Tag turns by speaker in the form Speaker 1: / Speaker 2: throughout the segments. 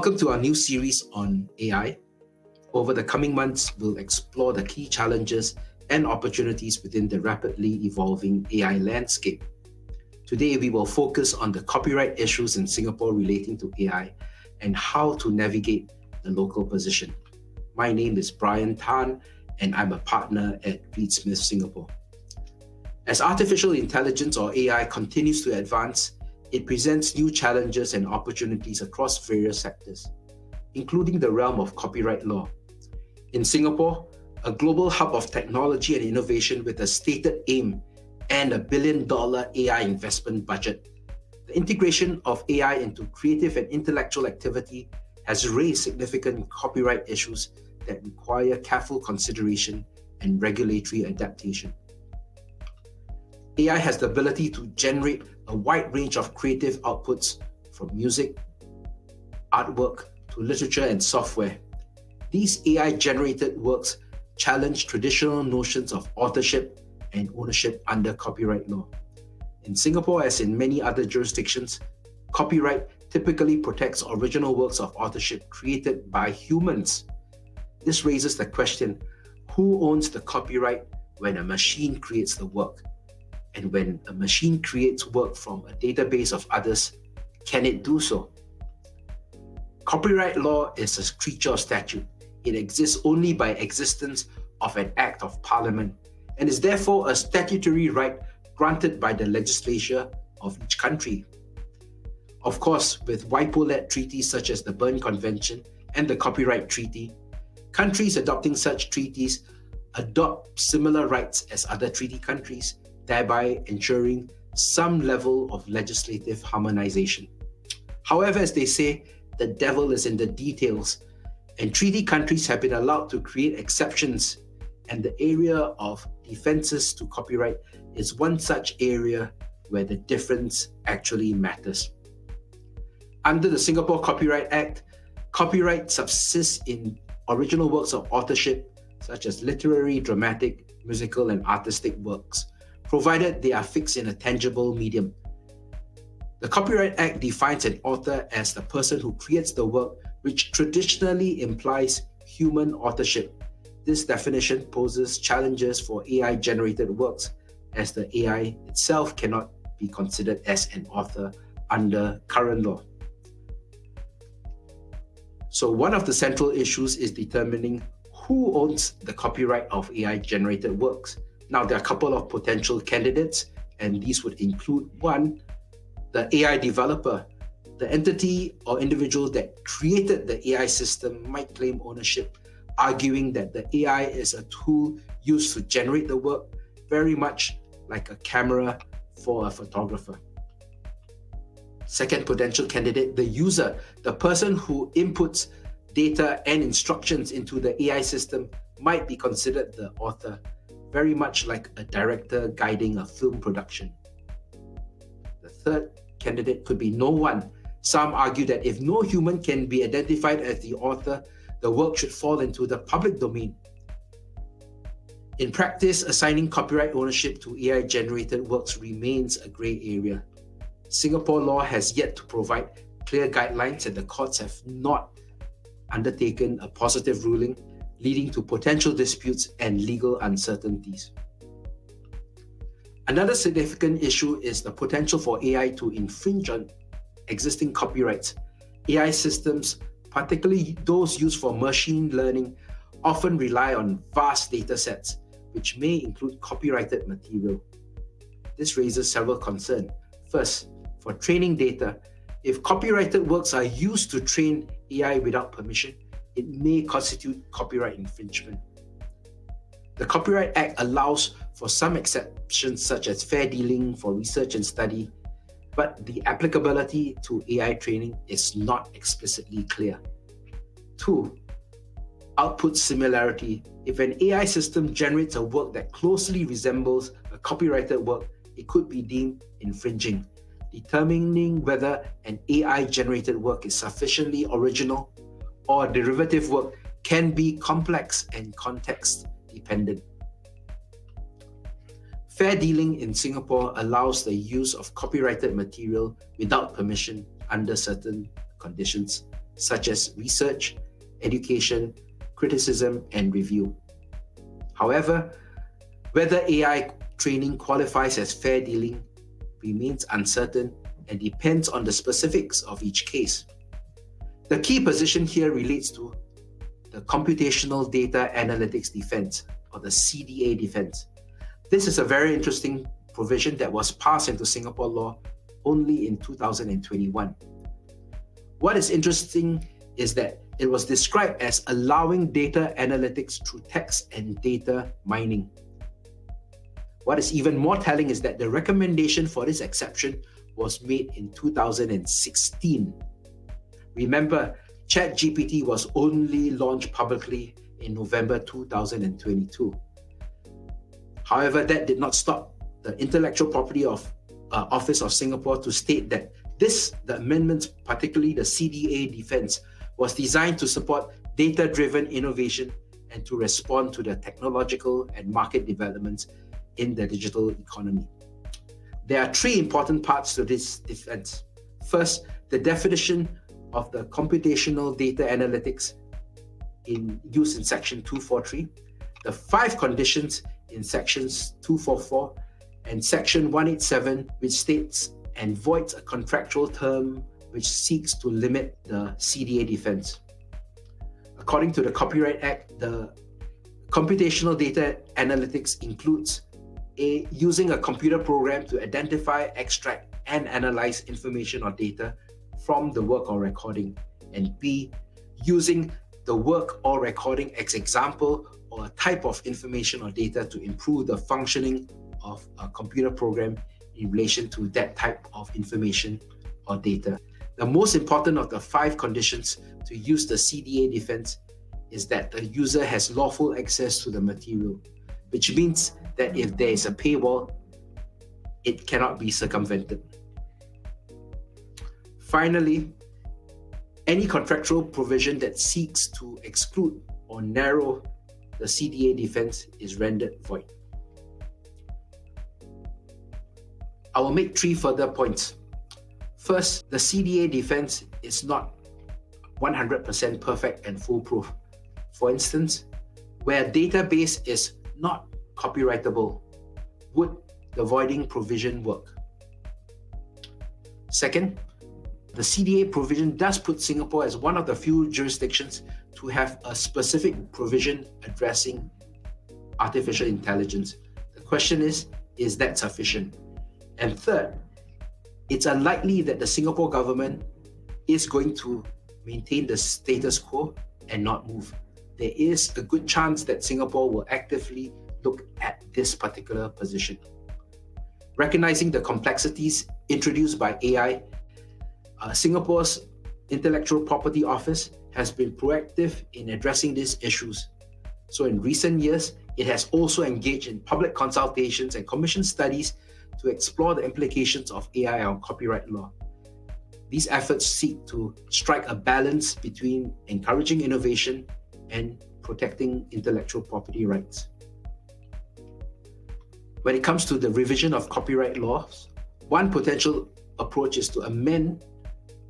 Speaker 1: Welcome to our new series on AI. Over the coming months, we'll explore the key challenges and opportunities within the rapidly evolving AI landscape. Today, we will focus on the copyright issues in Singapore relating to AI and how to navigate the local position. My name is Brian Tan, and I'm a partner at Reed Smith Singapore. As artificial intelligence or AI continues to advance, it presents new challenges and opportunities across various sectors, including the realm of copyright law. In Singapore, a global hub of technology and innovation with a stated aim and $1 billion AI investment budget, the integration of AI into creative and intellectual activity has raised significant copyright issues that require careful consideration and regulatory adaptation. AI has the ability to generate a wide range of creative outputs from music, artwork, to literature and software. These AI-generated works challenge traditional notions of authorship and ownership under copyright law. In Singapore, as in many other jurisdictions, copyright typically protects original works of authorship created by humans. This raises the question, who owns the copyright when a machine creates the work? And when a machine creates work from a database of others, can it do so? Copyright law is a creature of statute. It exists only by existence of an act of parliament and is therefore a statutory right granted by the legislature of each country. Of course, with WIPO-led treaties such as the Berne Convention and the Copyright Treaty, countries adopting such treaties adopt similar rights as other treaty countries, thereby ensuring some level of legislative harmonization. However, as they say, the devil is in the details, and treaty countries have been allowed to create exceptions, and the area of defenses to copyright is one such area where the difference actually matters. Under the Singapore Copyright Act, copyright subsists in original works of authorship, such as literary, dramatic, musical, and artistic works, provided they are fixed in a tangible medium. The Copyright Act defines an author as the person who creates the work, which traditionally implies human authorship. This definition poses challenges for AI-generated works, as the AI itself cannot be considered as an author under current law. So one of the central issues is determining who owns the copyright of AI-generated works. Now, there are a couple of potential candidates, and these would include one, the AI developer. The entity or individual that created the AI system might claim ownership, arguing that the AI is a tool used to generate the work, very much like a camera for a photographer. Second potential candidate, the user, the person who inputs data and instructions into the AI system might be considered the author, very much like a director guiding a film production. The third candidate could be no one. Some argue that if no human can be identified as the author, the work should fall into the public domain. In practice, assigning copyright ownership to AI-generated works remains a grey area. Singapore law has yet to provide clear guidelines, and the courts have not undertaken a positive ruling, leading to potential disputes and legal uncertainties. Another significant issue is the potential for AI to infringe on existing copyrights. AI systems, particularly those used for machine learning, often rely on vast data sets, which may include copyrighted material. This raises several concerns. First, for training data, if copyrighted works are used to train AI without permission, it may constitute copyright infringement. The Copyright Act allows for some exceptions, such as fair dealing for research and study, but the applicability to AI training is not explicitly clear. 2. Output similarity. If an AI system generates a work that closely resembles a copyrighted work, it could be deemed infringing. Determining whether an AI-generated work is sufficiently original or derivative work can be complex and context-dependent. Fair dealing in Singapore allows the use of copyrighted material without permission under certain conditions, such as research, education, criticism, and review. However, whether AI training qualifies as fair dealing remains uncertain and depends on the specifics of each case. The key position here relates to the Computational Data Analytics Defense, or the CDA defense. This is a very interesting provision that was passed into Singapore law only in 2021. What is interesting is that it was described as allowing data analytics through text and data mining. What is even more telling is that the recommendation for this exception was made in 2016. Remember, ChatGPT was only launched publicly in November 2022. However, that did not stop the Intellectual Property Office of Singapore to state that the amendments, particularly the CDA defense, was designed to support data-driven innovation and to respond to the technological and market developments in the digital economy. There are three important parts to this defense. First, the definition of the computational data analytics in use in Section 243, the 5 conditions in Sections 244, and Section 187, which states and voids a contractual term which seeks to limit the CDA defense. According to the Copyright Act, the computational data analytics includes A, using a computer program to identify, extract, and analyze information or data from the work or recording, and B, using the work or recording as example or a type of information or data to improve the functioning of a computer program in relation to that type of information or data. The most important of the 5 conditions to use the CDA defense is that the user has lawful access to the material, which means that if there is a paywall, it cannot be circumvented. Finally, any contractual provision that seeks to exclude or narrow the CDA defense is rendered void. I will make 3 further points. First, the CDA defense is not 100% perfect and foolproof. For instance, where a database is not copyrightable, would the voiding provision work? Second, the CDA provision does put Singapore as one of the few jurisdictions to have a specific provision addressing artificial intelligence. The question is that sufficient? And third, it's unlikely that the Singapore government is going to maintain the status quo and not move. There is a good chance that Singapore will actively look at this particular position. Recognizing the complexities introduced by AI, Singapore's Intellectual Property Office has been proactive in addressing these issues. So in recent years, it has also engaged in public consultations and commissioned studies to explore the implications of AI on copyright law. These efforts seek to strike a balance between encouraging innovation and protecting intellectual property rights. When it comes to the revision of copyright laws, one potential approach is to amend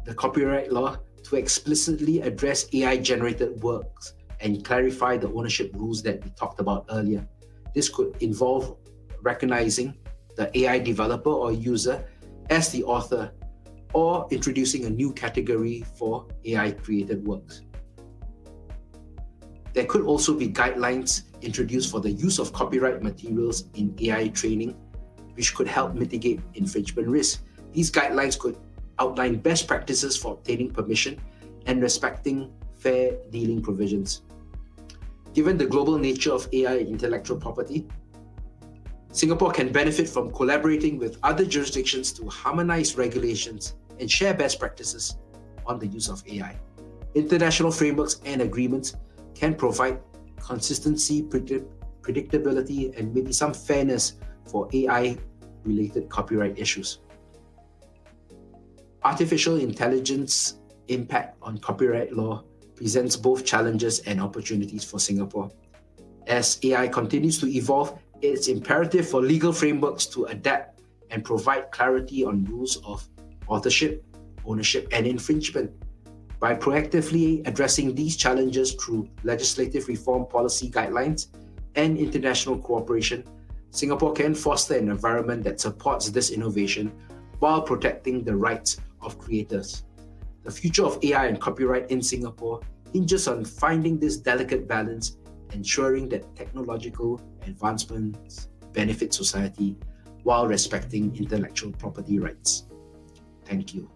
Speaker 1: the copyright law to explicitly address AI-generated works and clarify the ownership rules that we talked about earlier. This could involve recognizing the AI developer or user as the author, or introducing a new category for AI-created works. There could also be guidelines introduced for the use of copyright materials in AI training, which could help mitigate infringement risk. These guidelines could outline best practices for obtaining permission and respecting fair dealing provisions. Given the global nature of AI and intellectual property, Singapore can benefit from collaborating with other jurisdictions to harmonize regulations and share best practices on the use of AI. International frameworks and agreements can provide consistency, predictability, and maybe some fairness for AI-related copyright issues. Artificial intelligence impact on copyright law presents both challenges and opportunities for Singapore. As AI continues to evolve, it's imperative for legal frameworks to adapt and provide clarity on rules of authorship, ownership, and infringement. By proactively addressing these challenges through legislative reform, policy guidelines, and international cooperation, Singapore can foster an environment that supports this innovation while protecting the rights of creators. The future of AI and copyright in Singapore hinges on finding this delicate balance, ensuring that technological advancements benefit society while respecting intellectual property rights. Thank you.